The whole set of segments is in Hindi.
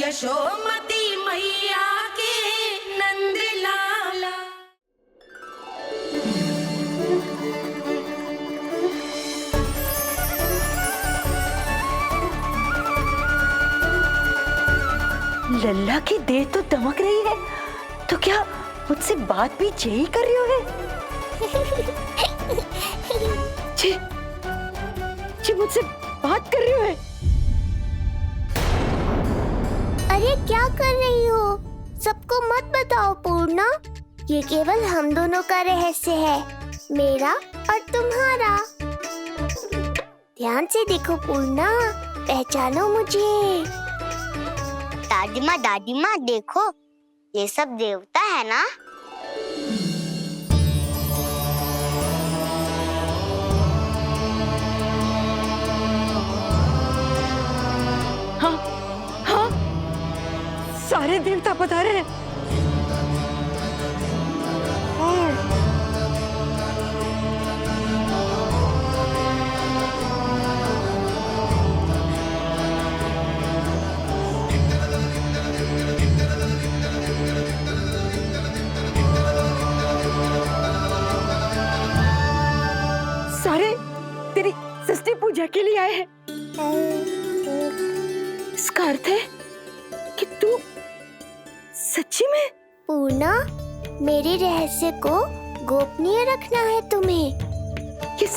यशोमती मैया के नंद लाला। लल्ला की देह तो दमक रही है, तो क्या मुझसे बात भी यही कर रही हो है? जी, जी मुझसे बात कर रही हो है? अरे क्या कर रही हो? सबको मत बताओ पूर्णा, ये केवल हम दोनों का रहस्य है, मेरा और तुम्हारा। ध्यान से देखो पूर्णा, पहचानो मुझे। दादी माँ देखो, ये सब देवता है ना? हाँ, हाँ, सारे देवता पधारे हैं। सारे तेरी षष्ठी पूजा के लिए आए हैं। इसका अर्थ है कि तू सच्ची में? पूर्णा, मेरे रहस्य को गोपनीय रखना है तुम्हें। ये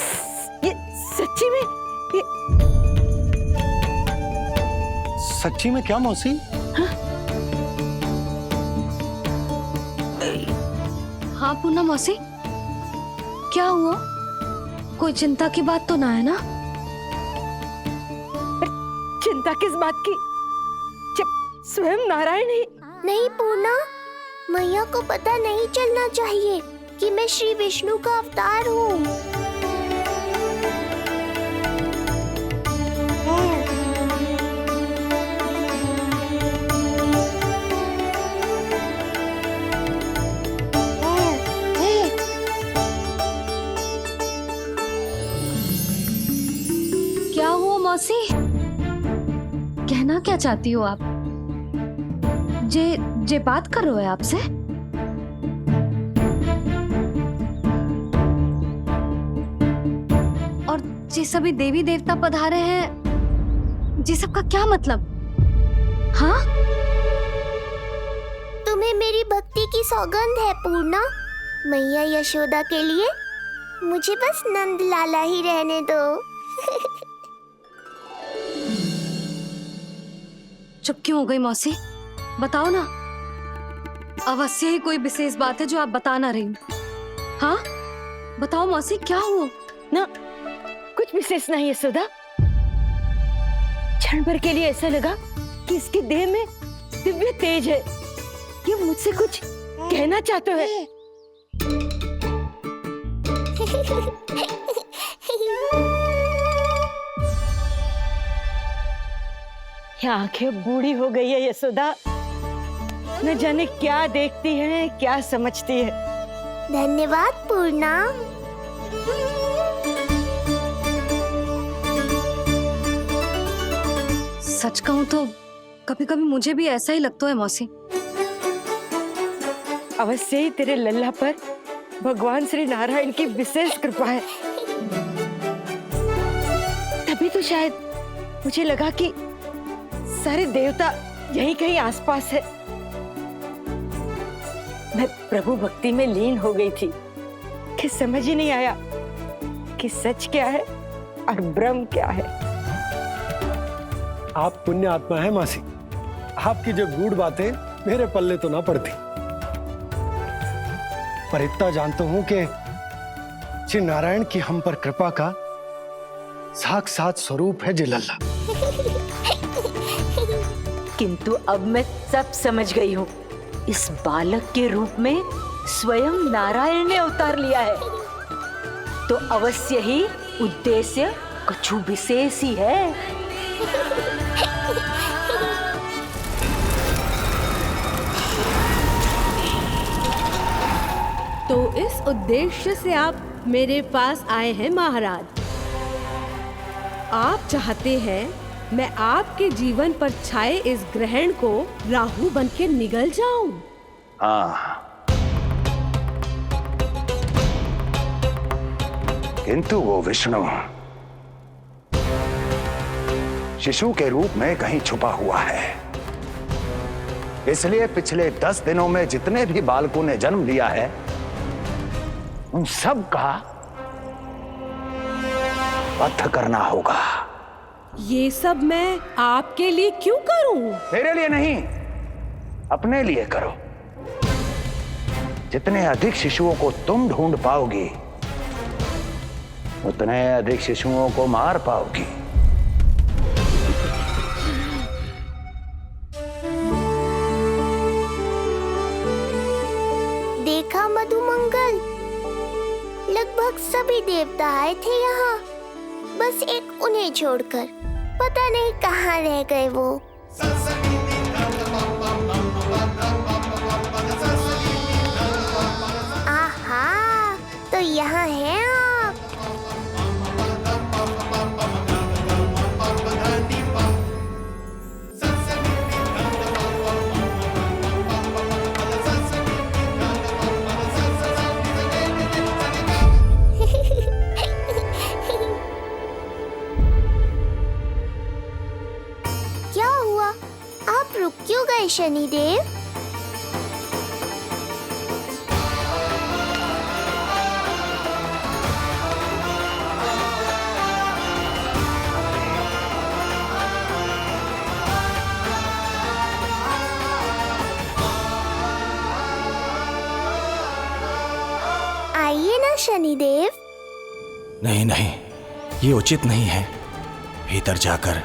सच्ची में? सच्ची में क्या मौसी? हाँ पूनम मौसी, क्या हुआ? कोई चिंता की बात तो ना है ना? चिंता किस बात की, जब स्वयं नारायण ही। नहीं पूर्णा, मैया को पता नहीं चलना चाहिए कि मैं श्री विष्णु का अवतार हूँ। क्या हुआ मौसी? कहना क्या चाहती हो आप? जे बात कर रहे हो आपसे? और जे सभी देवी देवता पधारे हैं, जे सबका क्या मतलब? हाँ? तुम्हें मेरी भक्ति की सौगंध है पूर्णा। मैया यशोदा के लिए मुझे बस नंद लाला ही रहने दो। चुप क्यों हो गई मौसी? बताओ ना, अवश्य ही कोई विशेष बात है जो आप बता ना रही। हाँ बताओ मौसी, क्या हुआ? ना, कुछ विशेष नहीं है सुधा। क्षण भर के लिए ऐसा लगा कि इसके देह में दिव्य तेज है, ये मुझसे कुछ कहना चाहते हैं। ये आंखें बूढ़ी हो गई है यशोदा, न जाने क्या देखती है, क्या समझती है। धन्यवाद पूर्णा। सच कहूं तो कभी कभी मुझे भी ऐसा ही लगता है मौसी। अवश्य ही तेरे लल्ला पर भगवान श्री नारायण की विशेष कृपा है। तभी तो शायद मुझे लगा कि सारे देवता यहीं कहीं आसपास है। मैं प्रभु भक्ति में लीन हो गई थी कि समझ ही नहीं आया कि सच क्या है और भ्रम क्या है। आप पुण्य आत्मा है मासी, आपकी जो गूढ़ बातें मेरे पल्ले तो ना पड़ती, पर इतना जानता हूं कि श्री नारायण की हम पर कृपा का साक्षात स्वरूप है जी लल्ला। किंतु अब मैं सब समझ गई हूँ। इस बालक के रूप में स्वयं नारायण ने अवतार लिया है, तो अवश्य ही उद्देश्य कुछ विशेष ही है। तो इस उद्देश्य से आप मेरे पास आए हैं महाराज। आप चाहते हैं मैं आपके जीवन पर छाए इस ग्रहण को राहु बन के निगल जाऊं। हाँ, किंतु वो विष्णु शिशु के रूप में कहीं छुपा हुआ है। इसलिए पिछले 10 दिनों में जितने भी बालकों ने जन्म लिया है उन सब का वध करना होगा। ये सब मैं आपके लिए क्यों करूं? तेरे लिए नहीं, अपने लिए करो। जितने अधिक शिशुओं को तुम ढूंढ पाओगी उतने अधिक शिशुओं को मार पाओगी। देखा मधुमंगल, लगभग सभी देवता आए थे यहाँ, बस एक उन्हें छोड़कर। पता नहीं कहाँ रह गए वो। आहा, तो यहाँ हैं आप। क्या हुआ? आप रुक क्यों गए शनिदेव? आइए ना शनिदेव। नहीं नहीं, ये उचित नहीं है। भीतर जाकर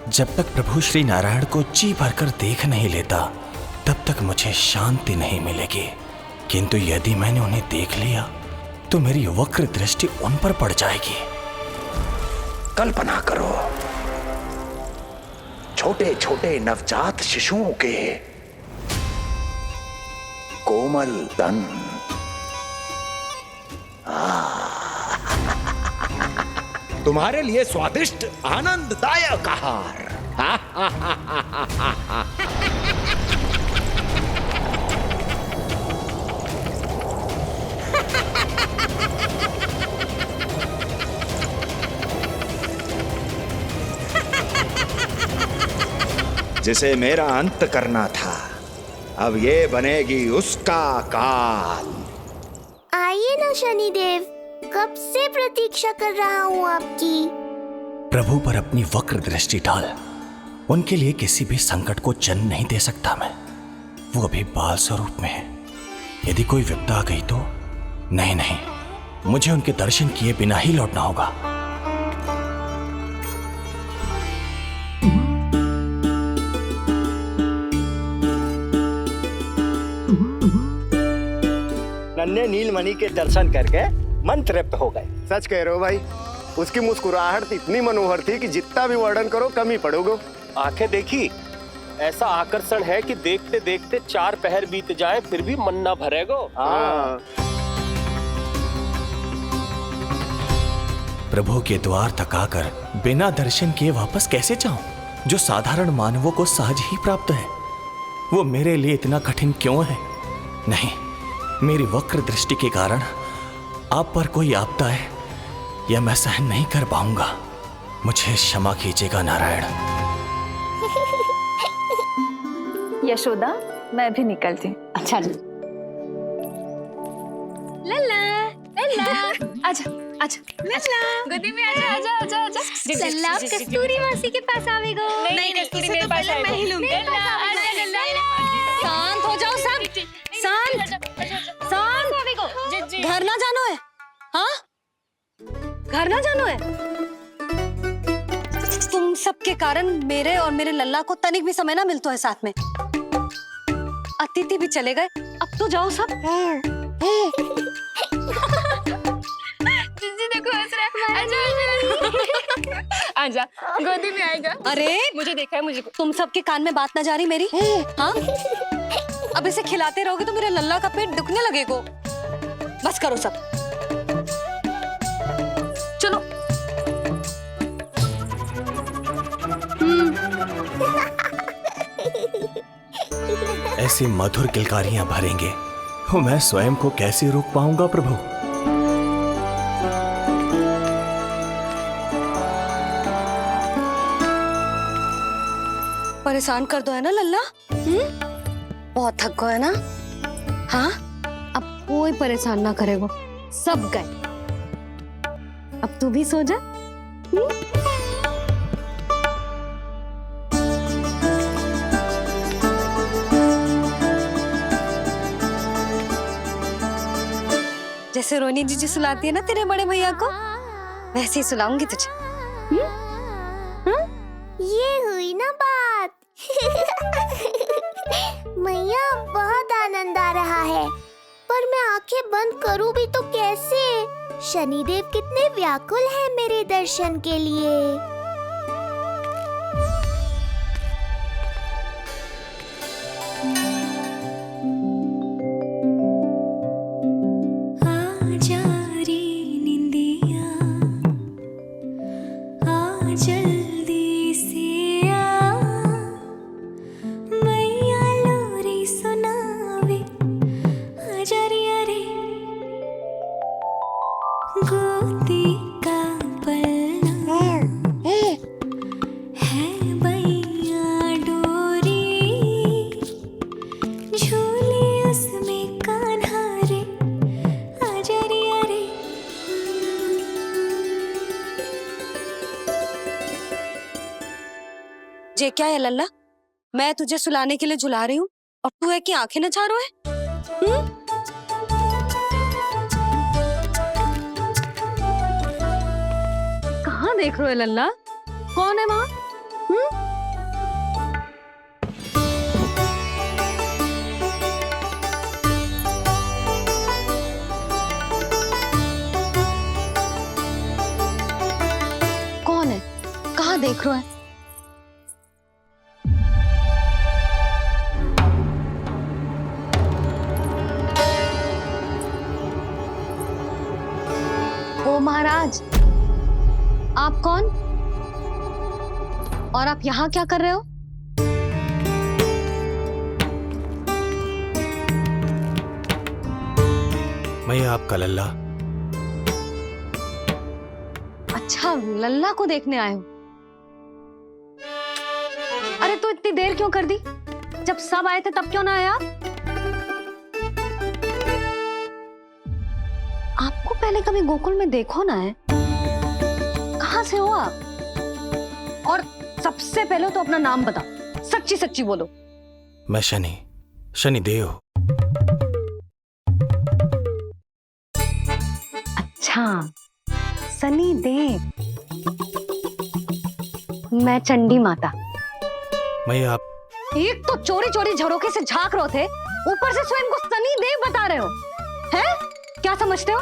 जब तक प्रभु श्री नारायण को जी भरकर देख नहीं लेता तब तक मुझे शांति नहीं मिलेगी। किंतु यदि मैंने उन्हें देख लिया तो मेरी वक्र दृष्टि उन पर पड़ जाएगी। कल्पना करो, छोटे छोटे नवजात शिशुओं के कोमल तन, तुम्हारे लिए स्वादिष्ट आनंददायक आहार। जिसे मेरा अंत करना था, अब ये बनेगी उसका काल। आइए ना शनिदेव, कब से प्रतीक्षा कर रहा हूँ आपकी। प्रभु पर अपनी वक्र दृष्टि डाल। उनके लिए किसी भी संकट को जन्म नहीं दे सकता मैं। वो अभी बाल स्वरूप में है। यदि कोई विपदा आ गई तो नहीं नहीं, मुझे उनके दर्शन किए बिना ही लौटना होगा। नन्हे नीलमणि के दर्शन करके मन तृप्त हो गए। सच कह रहे हो भाई, उसकी मुस्कुराहट इतनी मनोहर थी कि जितना भी वर्णन करो कम ही पड़ोगे। आंखें देखी, ऐसा आकर्षण है कि देखते देखते 4 पहर बीत जाए फिर भी मन ना भरेगो। हाँ। प्रभु के द्वार तक आकर बिना दर्शन किए वापस कैसे जाऊं? जो साधारण मानवों को सहज ही प्राप्त है, वो मेरे लिए इतना कठिन क्यों है? नहीं, मेरी वक्र दृष्टि के कारण आप पर कोई आपदा है या मैं सहन नहीं कर पाऊंगा। मुझे क्षमा कीजिएगा नारायण। यशोदा, मैं भी निकलती हूँ। अच्छा जी। लल्ला लल्ला, आजा आजा लल्ला, गोदी में आजा आजा आजा आजा। लल्ला कस्तूरी मासी के पास आवेगो। नहीं कस्तूरी मेरे पास आएगा, मैं ही लूंगी। शांत हो जाओ सब, शांत शांत। घर ना जानो है? हाँ, घर ना जानो है? तुम सबके कारण मेरे और मेरे लल्ला को तनिक भी समय ना मिलता है साथ में। अतिथि भी चले गए, अब तो जाओ सब। जिंजी देखो हंस रहा है। आजा आजा, गोदी में आएगा। अरे मुझे देखा है, मुझे तुम सबके कान में बात ना जा रही मेरी? हाँ, अब इसे खिलाते रहोगे तो मेरे लल्ला का पेट दुखने लगेगा। बस करो सब, चलो। ऐसी मधुर किलकारियां भरेंगे तो मैं स्वयं को कैसे रोक पाऊंगा प्रभु। परेशान कर दो है ना लल्ला? बहुत थक गए ना? हाँ, अब कोई परेशान ना करेगा, सब गए। अब तू भी सो जा। जैसे रोनी जीजी सुलाती है ना तेरे बड़े भैया को, वैसे ही सुलाऊंगी तुझे। ये हुई ना बात। मैया बहुत आनंद आ रहा है, पर मैं आंखें बंद करूं भी तो कैसे? शनिदेव कितने व्याकुल हैं मेरे दर्शन के लिए। ये क्या है लल्ला? मैं तुझे सुलाने के लिए झुला रही हूँ और तू है कि आंखें नचा रहा है? कहाँ देख रहे हो लल्ला? कौन है वहाँ? कौन है? कहाँ देख रहे हो? ओ महाराज, आप कौन? और आप यहाँ क्या कर रहे हो? मैं आपका लल्ला। अच्छा, लल्ला को देखने आए हो? अरे तो इतनी देर क्यों कर दी? जब सब आए थे तब क्यों ना आए आप? आपको पहले कभी गोकुल में देखो ना है? कहाँ से हो आप? और सबसे पहले तो अपना नाम बता, सच्ची सच्ची बोलो। मैं शनिदेव। अच्छा, शनिदेव। मैं चंडी माता। मैं आप एक तो चोरी चोरी झरोखे से झांक रहे थे, ऊपर से स्वयं को शनिदेव बता रहे हो, हैं? क्या समझते हो?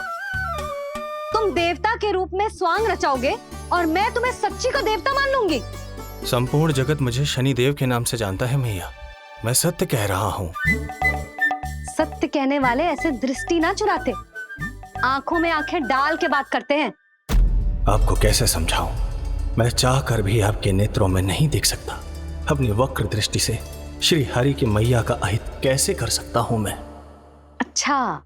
तुम देवता के रूप में स्वांग रचाओगे और मैं तुम्हें सच्ची का देवता मान लूंगी? संपूर्ण जगत मुझे शनिदेव के नाम से जानता है मैया। मैं सत्य कह रहा हूँ। सत्य कहने वाले ऐसे दृष्टि ना चुराते, आंखों में आंखें डाल के बात करते हैं। आपको कैसे समझाऊं? मैं चाह कर भी आपके नेत्रों में नहीं देख सकता। अपनी वक्र दृष्टि से श्री हरि की मैया का अहित कैसे कर सकता हूं मैं? अच्छा,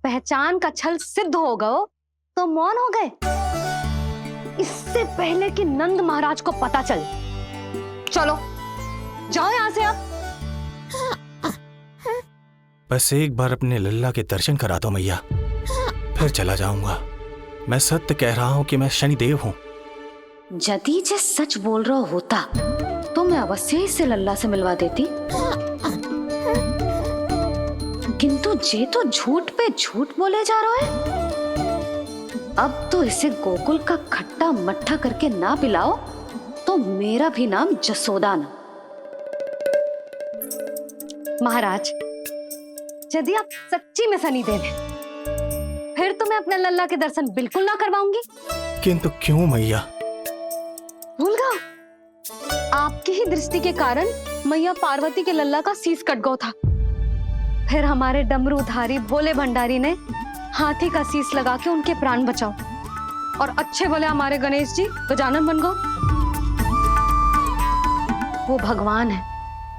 पहचान का छल सिद्ध हो गया तो मौन हो गए? इससे पहले कि नंद महाराज को पता चले। चलो जाओ यहां से आप। बस एक बार अपने लल्ला के दर्शन करा दो मैया, फिर चला जाऊंगा। मैं सत्य कह रहा हूं कि मैं शनिदेव हूं। यदि जे सच बोल रहा होता तो मैं अवश्य इसे लल्ला से मिलवा देती, किंतु जे तो झूठ पे झूठ बोले जा रहा है। अब तो इसे गोकुल का खट्टा मट्ठा करके ना पिलाओ तो मेरा भी नाम जसोदा ना। महाराज, यदि आप सच्ची में शनिदेव हैं, फिर तो मैं अपने लल्ला के दर्शन बिल्कुल ना करवाऊंगी। किंतु क्यों मैया? भूल गया, आपकी ही दृष्टि के कारण मैया पार्वती के लल्ला का शीश कट गया था। फिर हमारे डमरूधारी भोले भंडारी ने हाथी का शीश लगा के उनके प्राण बचाओ, और अच्छे भले हमारे गणेश जी गजानन बन गए। वो भगवान है,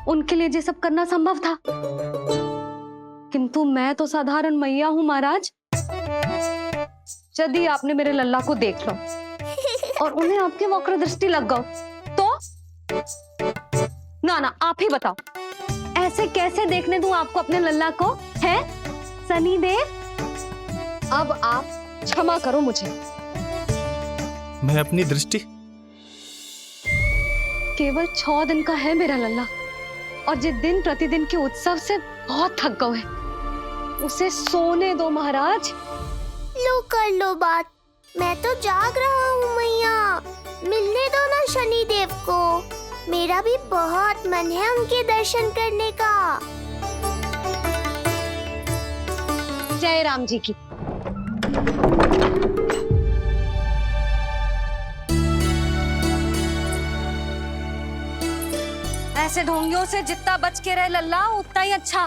उनके लिए ये सब करना संभव था, किंतु मैं तो साधारण मैया हूं महाराज। यदि आपने मेरे लल्ला को देख लो और उन्हें आपकी वक्र दृष्टि लग गई तो ना ना आप ही बताओ, ऐसे कैसे देखने दूं आपको अपने लल्ला को? है शनिदेव, अब आप क्षमा करो मुझे। मैं अपनी दृष्टि केवल 6 दिन का है मेरा लल्ला, और जिस दिन प्रतिदिन के उत्सव से बहुत थक गए, उसे सोने दो महाराज। लो कर लो बात, मैं तो जाग रहा हूँ मैया, मिलने दो ना शनिदेव को, मेरा भी बहुत मन है उनके दर्शन करने का। जय राम जी की। ऐसे ढोंगियों से जितना बच के रहे लल्ला उतना ही अच्छा।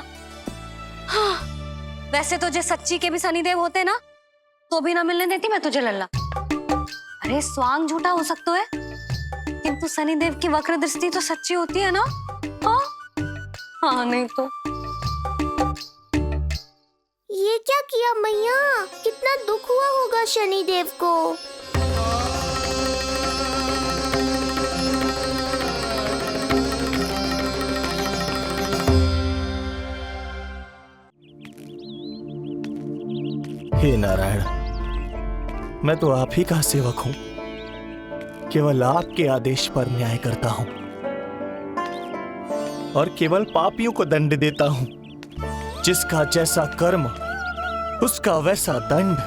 हाँ, वैसे तो जे सच्ची के भी शनिदेव होते ना तो भी ना मिलने देती मैं तुझे लल्ला। अरे स्वांग झूठा हो सकता है, किंतु शनिदेव की वक्र दृष्टि तो सच्ची होती है ना। हाँ हाँ, नहीं तो ये क्या किया मैया, कितना दुख हुआ होगा शनिदेव को। हे नारायण, मैं तो आप ही का सेवक हूं, केवल आपके आदेश पर न्याय करता हूं और केवल पापियों को दंड देता हूं। जिसका जैसा कर्म उसका वैसा दंड।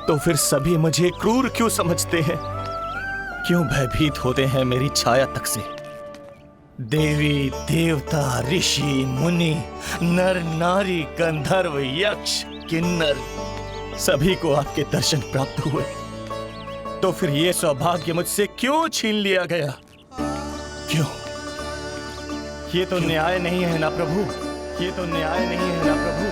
तो फिर सभी मुझे क्रूर क्यों समझते हैं? क्यों भयभीत होते हैं मेरी छाया तक से? देवी देवता ऋषि मुनि नर नारी गंधर्व यक्ष किन्नर सभी को आपके दर्शन प्राप्त हुए, तो फिर ये सौभाग्य मुझसे क्यों छीन लिया गया? क्यों? ये तो न्याय नहीं है ना प्रभु, ये तो न्याय नहीं है ना प्रभु।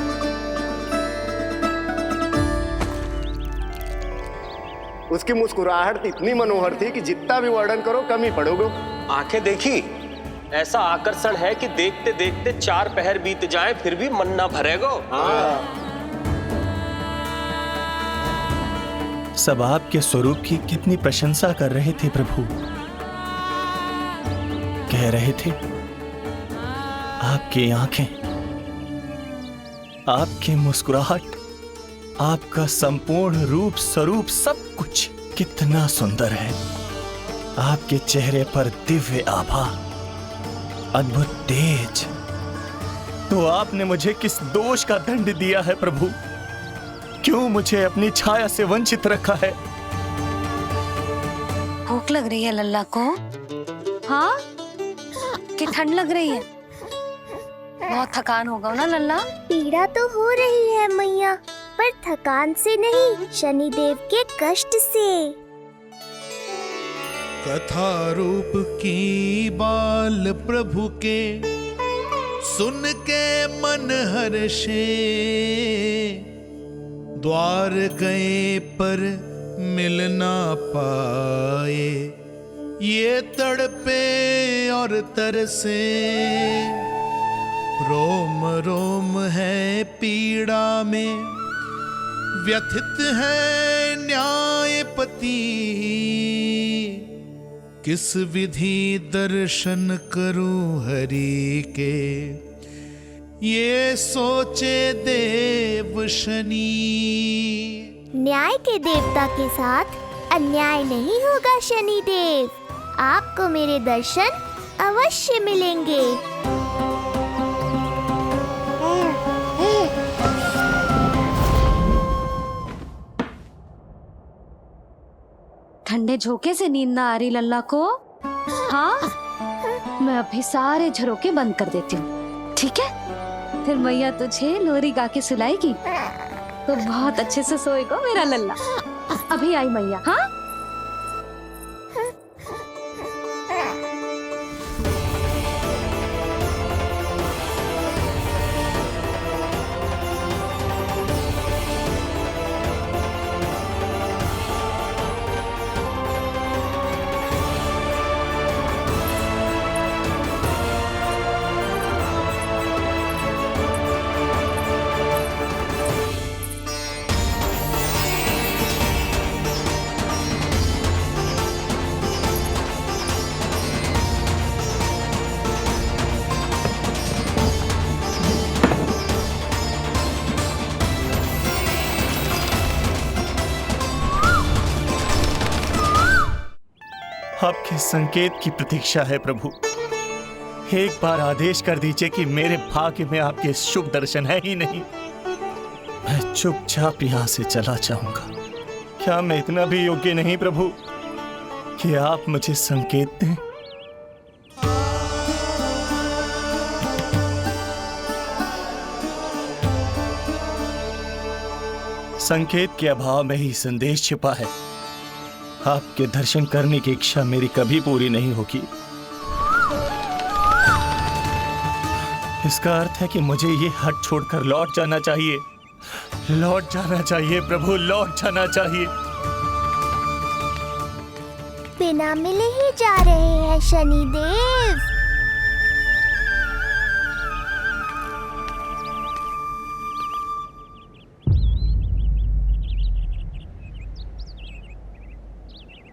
उसकी मुस्कुराहट इतनी मनोहर थी कि जितना भी वर्णन करो कम ही पड़ोगे। आंखें देखी, ऐसा आकर्षण है कि देखते देखते 4 पहर बीत जाए फिर भी मन ना भरेगा। हाँ। सब आपके स्वरूप की कितनी प्रशंसा कर रहे थे प्रभु। कह रहे थे आपकी आंखें, आपकी मुस्कुराहट, आपका संपूर्ण रूप स्वरूप सब कुछ कितना सुंदर है। आपके चेहरे पर दिव्य आभा, अद्भुत तेज। तो आपने मुझे किस दोष का दंड दिया है प्रभु? क्यों मुझे अपनी छाया से वंचित रखा है? भूख लग रही है लल्ला को? हाँ, कि ठंड लग रही है? बहुत थकान होगा ना लल्ला? पीड़ा तो हो रही है मैया, पर थकान से नहीं, शनिदेव के कष्ट से। कथा रूप की बाल प्रभु के सुन के मन हर्षे, द्वार गए पर मिल ना पाए, ये तड़पे और तरसे, रोम रोम है पीड़ा में, व्यथित है न्यायपति, किस विधि दर्शन करूं हरि के, ये सोचे देव शनि। न्याय के देवता के साथ अन्याय नहीं होगा शनिदेव, आपको मेरे दर्शन अवश्य मिलेंगे। ठंडे झोंके से नींद ना आ रही लल्ला को? हाँ, मैं अभी सारे झरोके बंद कर देती हूँ, ठीक है? फिर मैया तुझे लोरी गा के सुलाएगी तो बहुत अच्छे से सोएगा मेरा लल्ला। अभी आई मैया। हाँ, आपके संकेत की प्रतीक्षा है प्रभु। एक बार आदेश कर दीजिए कि मेरे भाग्य में आपके शुभ दर्शन है ही नहीं, मैं चुपचाप यहां से चला जाऊंगा। क्या मैं इतना भी योग्य नहीं प्रभु कि आप मुझे संकेत दें? संकेत के अभाव में ही संदेश छिपा है। आपके दर्शन करने की इच्छा मेरी कभी पूरी नहीं होगी। इसका अर्थ है कि मुझे ये हट छोड़कर लौट जाना चाहिए। लौट जाना चाहिए प्रभु, लौट जाना चाहिए। बिना मिले ही जा रहे हैं शनिदेव।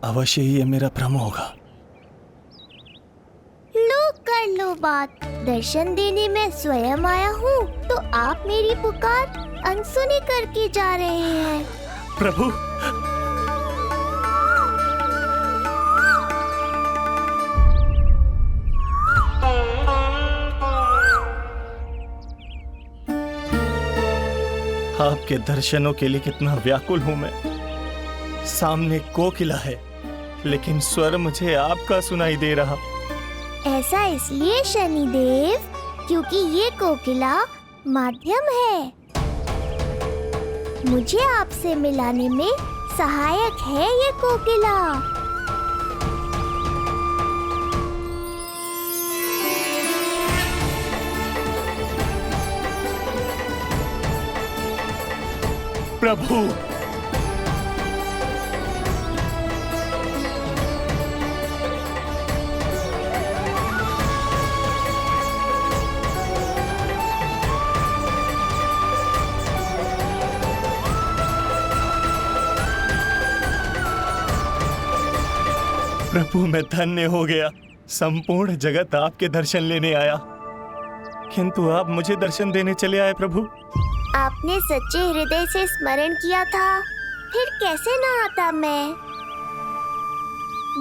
अवश्य ही ये मेरा भ्रम होगा। लो कर लो बात। दर्शन देने मैं स्वयं आया हूँ तो आप मेरी पुकार अनसुनी करके जा रहे हैं। प्रभु आपके दर्शनों के लिए कितना व्याकुल हूं मैं। सामने कोकिला है लेकिन स्वर मुझे आपका सुनाई दे रहा। ऐसा इसलिए शनिदेव क्योंकि ये कोकिला माध्यम है। मुझे आपसे मिलाने में सहायक है ये कोकिला। प्रभु प्रभु मैं धन्य हो गया। संपूर्ण जगत आपके दर्शन लेने आया किंतु आप मुझे दर्शन देने चले आए प्रभु। आपने सच्चे हृदय से स्मरण किया था, फिर कैसे ना आता मैं।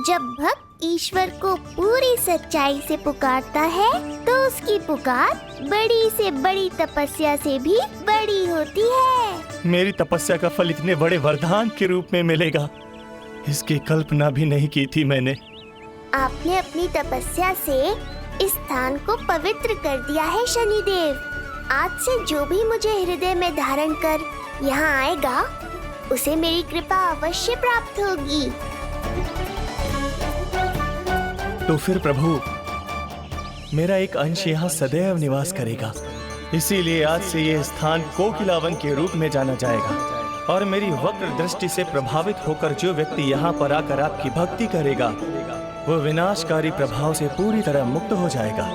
जब भक्त ईश्वर को पूरी सच्चाई से पुकारता है तो उसकी पुकार बड़ी से बड़ी तपस्या से भी बड़ी होती है। मेरी तपस्या का फल इतने बड़े वरदान के रूप में मिलेगा, इसकी कल्पना भी नहीं की थी मैंने। आपने अपनी तपस्या से इस स्थान को पवित्र कर दिया है शनिदेव। आज से जो भी मुझे हृदय में धारण कर यहाँ आएगा उसे मेरी कृपा अवश्य प्राप्त होगी। तो फिर प्रभु मेरा एक अंश यहाँ सदैव निवास करेगा, इसीलिए आज से ये स्थान कोकिलावन के रूप में जाना जाएगा और मेरी वक्र दृष्टि से प्रभावित होकर जो व्यक्ति यहाँ पर आकर आपकी भक्ति करेगा वो विनाशकारी प्रभाव से पूरी तरह मुक्त हो जाएगा।